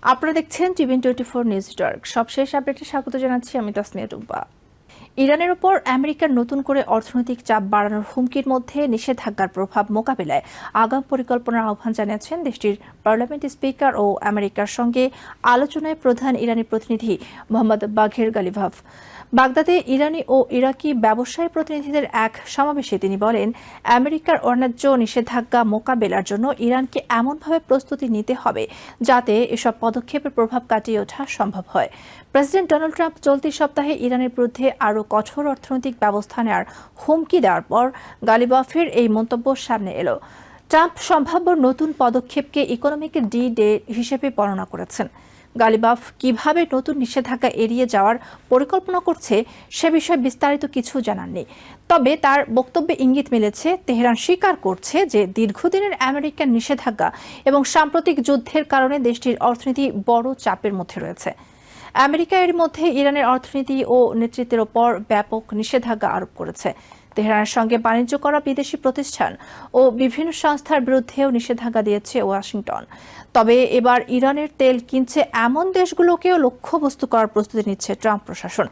আপনারা দেখছেন টিভেন24 news network. সবশেষ আপডেটে স্বাগত জানাচ্ছি আমি তাসমিয়া টুম্পা। ইরানের উপর আমেরিকার নতুন করে অর্থনৈতিক চাপ বাড়ানোর হুমকির মধ্যে নিষেধাজ্ঞার প্রভাব মোকাবিলায় আগাম পরিকল্পনার আহ্বান জানিয়েছেন দেশটির পার্লামেন্ট স্পিকার ও আমেরিকার সঙ্গে আলোচনায় প্রধান ইরানি প্রতিনিধি মোহাম্মদ বাঘের গালিভাভ। বাগদাদে ইরানি ও ইরাকি ব্যবসায়ী প্রতিনিধিদের এক সমাবেশে তিনি বলেন, আমেরিকার অন্যায্য নিষেধাজ্ঞা মোকাবেলার জন্য ইরানকে এমনভাবে প্রস্তুতি নিতে হবে যাতে এসব পদক্ষেপের প্রভাব কাটিয়ে ওঠা সম্ভব হয়। প্রেসিডেন্ট ডোনাল্ড ট্রাম্প চলতি সপ্তাহে ইরানের বিরুদ্ধে আরও কঠোর অর্থনৈতিক ব্যবস্থা নেওয়ার হুমকি দেওয়ার পর গালিবাফের এই মন্তব্য সামনে এলো। ট্রাম্প সম্ভাব্য নতুন পদক্ষেপকে ইকোনমিক ডি ডে হিসেবে বর্ণনা করেছেন। গালিবাফ কিভাবে নতুন নিষেধাজ্ঞা এড়িয়ে যাওয়ার পরিকল্পনা করছে সে বিষয়ে বিস্তারিত কিছু জানাননি। তবে তার বক্তব্যে ইঙ্গিত মিলেছে তেহরান স্বীকার করছে যে দীর্ঘদিনের আমেরিকান নিষেধাজ্ঞা এবং সাম্প্রতিক যুদ্ধের কারণে দেশটির অর্থনীতি বড় চাপের মধ্যে রয়েছে। আমেরিকা এর মধ্যে ইরানের অর্থনীতি ও নেতৃত্বের ওপর ব্যাপক নিষেধাজ্ঞা আরোপ করেছে। তেহরানের সঙ্গে বাণিজ্য করা বিদেশি প্রতিষ্ঠান ও বিভিন্ন সংস্থার বিরুদ্ধেও নিষেধাজ্ঞা দিয়েছে ওয়াশিংটন। তবে এবার ইরানের তেল কিনছে এমন দেশগুলোকেও লক্ষ্যবস্তু করার প্রস্তুতি নিচ্ছে ট্রাম্প প্রশাসন।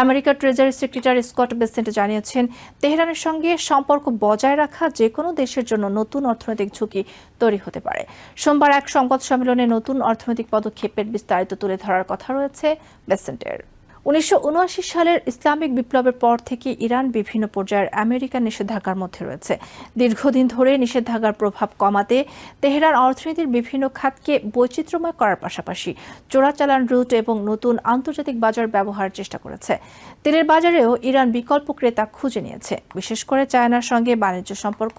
আমেরিকার ট্রেজারি সেক্রেটারি স্কট বেসেন্ট জানিয়েছেন, তেহরানের সঙ্গে সম্পর্ক বজায় রাখা যে কোনো দেশের জন্য নতুন অর্থনৈতিক ঝুঁকি তৈরি হতে পারে। সোমবার এক সংবাদ সম্মেলনে নতুন অর্থনৈতিক পদক্ষেপের বিস্তারিত তুলে ধরার কথা রয়েছে বেসেন্টের। 1979 সালের ইসলামিক বিপ্লবের পর থেকে ইরান বিভিন্ন পর্যায়ের আমেরিকান নিষেধাজ্ঞার মধ্যে রয়েছে। দীর্ঘদিন ধরে নিষেধাজ্ঞার প্রভাব কমাতে তেহরান অর্থনীতির বিভিন্ন খাতকে বৈচিত্র্যময় করার পাশাপাশি চোরাচালান রুট এবং নতুন আন্তর্জাতিক বাজার ব্যবহারের চেষ্টা করেছে। তেলের বাজারেও ইরান বিকল্প ক্রেতা খুঁজে নিয়েছে। বিশেষ করে চায়নার সঙ্গে বাণিজ্য সম্পর্ক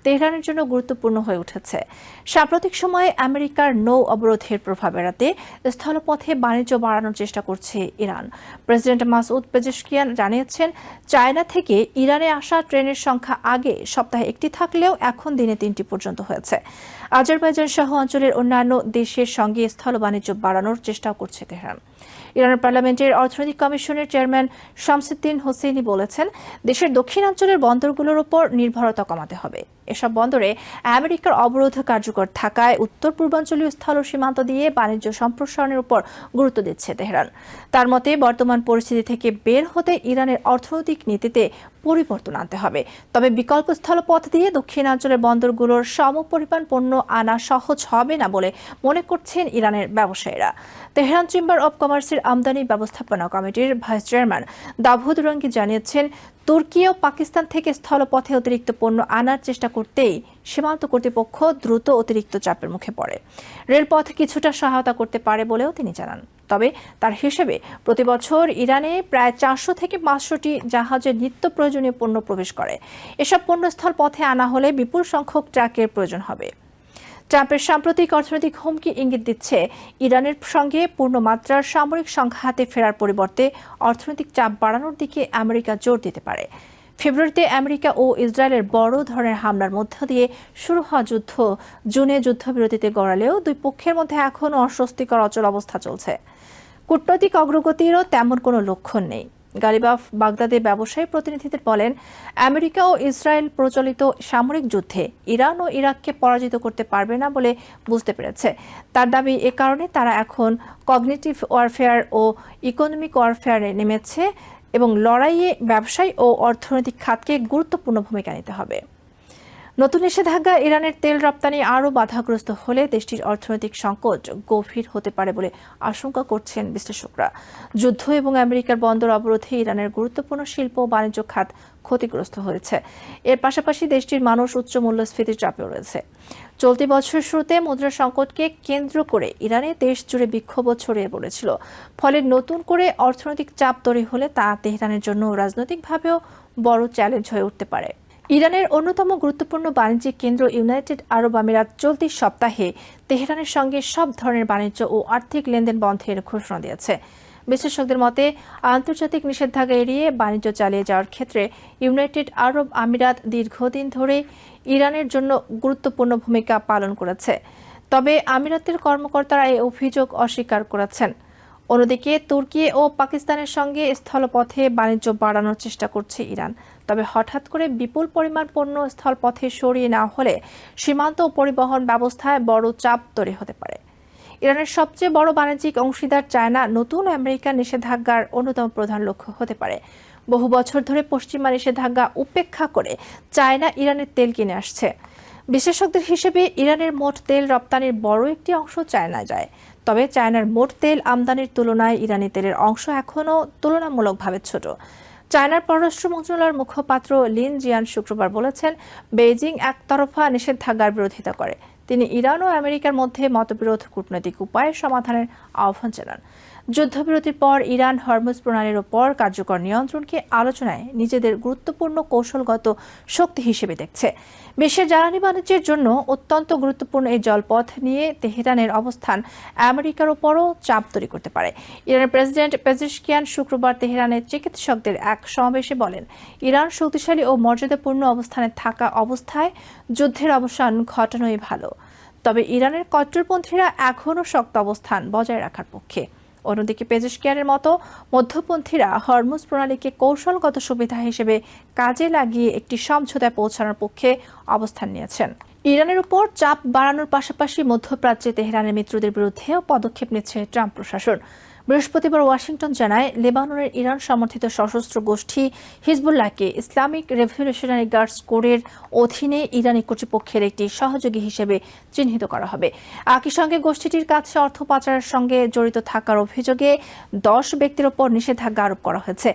তেহরানের জন্য গুরুত্বপূর্ণ হয়ে উঠেছে। সাম্প্রতিক সময়ে আমেরিকার নৌ অবরোধের প্রভাব এড়াতে স্থলপথে বাণিজ্য বাড়ানোর চেষ্টা করছে ইরান। প্রেসিডেন্ট মাসউদ পেজেশকিয়ান জানিয়েছেন, চায়না থেকে ইরানে আসা ট্রেনের সংখ্যা আগে সপ্তাহে একটি থাকলেও এখন দিনে 3টি পর্যন্ত হয়েছে। আজারবাইজান সহ অঞ্চলের অন্যান্য দেশের সঙ্গে স্থল বাণিজ্য বাড়ানোর চেষ্টা করছে তেহরান। ইরানের পার্লামেন্টের অর্থনৈতিক কমিশনের চেয়ারম্যান শামসুদ্দিন হোসেইনি বলেছেন, দেশের দক্ষিণাঞ্চলের বন্দরগুলোর উপর নির্ভরতা কমাতে হবে। এসব বন্দরে আমেরিকার অবরোধ কার্যকর থাকায় উত্তর পূর্বাঞ্চলীয় স্থল সীমান্ত দিয়ে বাণিজ্য সম্প্রসারণের উপর গুরুত্ব দিচ্ছে তেহরান। তার মতে বর্তমান পরিস্থিতি থেকে বের হতে ইরানের অর্থনৈতিক নীতিতে পরিবর্তন আনতে হবে। তবে বিকল্প স্থলপথ দিয়ে দক্ষিণাঞ্চলের বন্দরগুলোর সমপরিমাণ পণ্য আনা সহজ হবে না বলে মনে করছেন ইরানের ব্যবসায়ীরা। তেহরান চেম্বার অব কমার্সের আমদানি ব্যবস্থাপনা কমিটির ভাইস চেয়ারম্যান দাভুদ রঙ্গি জানিয়েছেন, তুর্কি ও পাকিস্তান থেকে স্থলপথে অতিরিক্ত পণ্য আনার চেষ্টা করতেই সীমান্ত কর্তৃপক্ষ দ্রুত অতিরিক্ত চাপের মুখে পড়ে। রেলপথ কিছুটা সহায়তা করতে পারে বলেও তিনি জানান। তবে তার হিসেবে প্রতি বছর ইরানে প্রায় 400 থেকে 500টি জাহাজে নিত্য প্রয়োজনীয় পণ্য প্রবেশ করে। এসব পণ্য স্থলপথে আনা হলে বিপুল সংখ্যক ট্রাকের প্রয়োজন হবে। ট্রাম্পের সাম্প্রতিক অর্থনৈতিক হুমকি ইঙ্গিত দিচ্ছে, ইরানের সঙ্গে পূর্ণমাত্রার সামরিক সংঘাতে ফেরার পরিবর্তে অর্থনৈতিক চাপ বাড়ানোর দিকে আমেরিকা জোর দিতে পারে। ফেব্রুয়ারিতে আমেরিকা ও ইসরায়েলের বড় ধরনের হামলার মধ্য দিয়ে শুরু হওয়া যুদ্ধ জুনে যুদ্ধবিরতিতে গড়ালেও দুই পক্ষের মধ্যে এখনও অস্বস্তিকর অচল অবস্থা চলছে। কূটনৈতিক অগ্রগতিরও তেমন কোনো লক্ষণ নেই। গালিবাফ বাগদাদে ব্যবসায়ী প্রতিনিধিদের বলেন, আমেরিকা ও ইসরায়েল প্রচলিত সামরিক যুদ্ধে ইরান ও ইরাককে পরাজিত করতে পারবে না বলে বুঝতে পেরেছে। তার দাবি, এ কারণে তারা এখন কগনিটিভ ওয়ারফেয়ার ও ইকোনমিক ওয়ারফেয়ারে নেমেছে এবং লড়াইয়ে ব্যবসায় ও অর্থনৈতিক খাতকে গুরুত্বপূর্ণ ভূমিকা নিতে হবে। নতুন নিষেধাজ্ঞা ইরানের তেল রপ্তানি আরও বাধাগ্রস্ত হলে দেশটির অর্থনৈতিক সংকট গভীর হতে পারে বলে আশঙ্কা করছেন বিশ্লেষকরা। যুদ্ধ এবং আমেরিকার বন্দর অবরোধে ইরানের গুরুত্বপূর্ণ শিল্প ও বাণিজ্য খাত ক্ষতিগ্রস্ত হয়েছে। এর পাশাপাশি দেশটির মানুষ উচ্চ মূল্যস্ফীতির চাপেও রয়েছে। চলতি বছরের শুরুতে মুদ্রা সংকটকে কেন্দ্র করে ইরানে দেশ জুড়ে বিক্ষোভ ছড়িয়ে পড়েছিল। ফলে নতুন করে অর্থনৈতিক চাপ তৈরি হলে তা তেহরানের জন্য রাজনৈতিকভাবেও বড় চ্যালেঞ্জ হয়ে উঠতে পারে। ইরানের অন্যতম গুরুত্বপূর্ণ বাণিজ্যিক কেন্দ্র ইউনাইটেড আরব আমিরাত চলতি সপ্তাহে তেহরানের সঙ্গে সব ধরনের বাণিজ্য ও আর্থিক লেনদেন বন্ধের ঘোষণা দিয়েছে। বিশ্লেষকদের মতে, আন্তর্জাতিক নিষেধাজ্ঞা এড়িয়ে বাণিজ্য চালিয়ে যাওয়ার ক্ষেত্রে ইউনাইটেড আরব আমিরাত দীর্ঘদিন ধরে ইরানের জন্য গুরুত্বপূর্ণ ভূমিকা পালন করেছে। তবে আমিরাতের কর্মকর্তারা এই অভিযোগ অস্বীকার করেছেন। অন্যদিকে তুর্কি ও পাকিস্তানের সঙ্গে স্থলপথে বাণিজ্য বাড়ানোর চেষ্টা করছে ইরান। তবে হঠাৎ করে বিপুল পরিমাণ পণ্য স্থলপথে সরিয়ে নেওয়া হলে সীমান্ত ও পরিবহন ব্যবস্থায় বড় চাপ তৈরি হতে পারে। ইরানের সবচেয়ে বড় বাণিজ্যিক অংশীদার চায়না নতুন আমেরিকার নিষেধাজ্ঞার অন্যতম প্রধান লক্ষ্য হতে পারে। বহু বছর ধরে পশ্চিমা নিষেধাজ্ঞা উপেক্ষা করে চায়না ইরানের তেল কিনে আসছে। বিশেষজ্ঞদের হিসেবে ইরানের মোট তেল রপ্তানির বড় একটি অংশ চায়নায় যায়। তবে চায়নার মোট তেল আমদানির তুলনায় ইরানি তেলের অংশ এখনও তুলনামূলকভাবে ছোট। চায়নার পররাষ্ট্র মন্ত্রণালয়ের মুখপাত্র লিন জিয়ান শুক্রবার বলেছেন, বেইজিং একতরফা নিষেধাজ্ঞার বিরোধিতা করে। তিনি ইরান ও আমেরিকার মধ্যে মতবিরোধ কূটনৈতিক উপায়ে সমাধানের আহ্বান জানান। যুদ্ধবিরতির পর ইরান হরমুজ প্রণালীর ওপর কার্যকর নিয়ন্ত্রণকে আলোচনায় নিজেদের গুরুত্বপূর্ণ কৌশলগত শক্তি হিসেবে দেখছে। বিশ্বের জ্বালানি বাণিজ্যের জন্য অত্যন্ত গুরুত্বপূর্ণ এই জলপথ নিয়ে তেহরানের অবস্থান আমেরিকার ওপরও চাপ তৈরি করতে পারে। ইরানের প্রেসিডেন্ট পেজেশকিয়ান শুক্রবার তেহরানের চিকিৎসকদের এক সমাবেশে বলেন, ইরান শক্তিশালী ও মর্যাদাপূর্ণ অবস্থানে থাকা অবস্থায় যুদ্ধের অবসান ঘটানোই ভালো। তবে ইরানের কট্টরপন্থীরা এখনও শক্ত অবস্থান বজায় রাখার পক্ষে। অন্যদিকে পেজেশকিয়ানের মতো মধ্যপন্থীরা হরমুজ প্রণালীকে কৌশলগত সুবিধা হিসেবে কাজে লাগিয়ে একটি সমঝোতায় পৌঁছানোর পক্ষে অবস্থান নিয়েছেন। ইরানের উপর চাপ বাড়ানোর পাশাপাশি মধ্যপ্রাচ্যে তেহরানের মিত্রদের বিরুদ্ধেও পদক্ষেপ নিচ্ছে ট্রাম্প প্রশাসন। বৃহস্পতিবার ওয়াশিংটন জানায়, লেবাননের ইরান সমর্থিত সশস্ত্র গোষ্ঠী হিজবুল্লাহকে ইসলামিক রেভলিউশনারি গার্ডস কোরের অধীনে ইরানি কর্তৃপক্ষের একটি সহযোগী হিসেবে চিহ্নিত করা হবে। একই সঙ্গে গোষ্ঠীটির কাছে অর্থ পাচারের সঙ্গে জড়িত থাকার অভিযোগে 10 ব্যক্তির ওপর নিষেধাজ্ঞা আরোপ করা হয়েছে।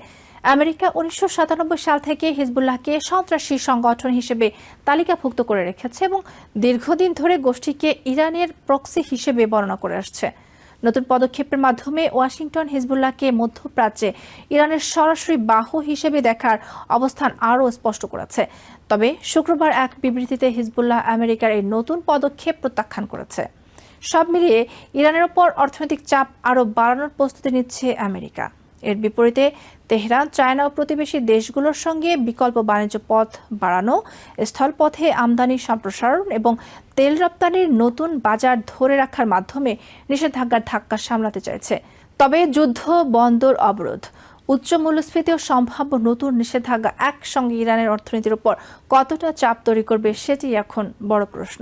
আমেরিকা 1997 সাল থেকে হিজবুল্লাহকে সন্ত্রাসী সংগঠন হিসেবে তালিকাভুক্ত করে রেখেছে এবং দীর্ঘদিন ধরে গোষ্ঠীকে ইরানের প্রক্সি হিসেবে বর্ণনা করে আসছে। নতুন পদক্ষেপের মাধ্যমে ওয়াশিংটন হিজবুল্লাহকে মধ্যপ্রাচ্যে ইরানের সরাসরি বাহু হিসেবে দেখার অবস্থান আরও স্পষ্ট করেছে। তবে শুক্রবার এক বিবৃতিতে হিজবুল্লাহ আমেরিকার এই নতুন পদক্ষেপ প্রত্যাখ্যান করেছে। সব মিলিয়ে ইরানের ওপর অর্থনৈতিক চাপ আরও বাড়ানোর প্রস্তুতি নিচ্ছে আমেরিকা। এর বিপরীতে তেহরান চায়না ও প্রতিবেশী দেশগুলোর সঙ্গে বিকল্প বাণিজ্য পথ বাড়ানো, স্থলপথে আমদানি সম্প্রসারণ এবং তেল রপ্তানির নতুন বাজার ধরে রাখার মাধ্যমে নিষেধাজ্ঞার ধাক্কা সামলাতে চাইছে। তবে যুদ্ধ, বন্দর অবরোধ, উচ্চ মূল্যস্ফীতি ও সম্ভাব্য নতুন নিষেধাজ্ঞা একসঙ্গে ইরানের অর্থনীতির উপর কতটা চাপ তৈরি করবে সেটি এখন বড় প্রশ্ন।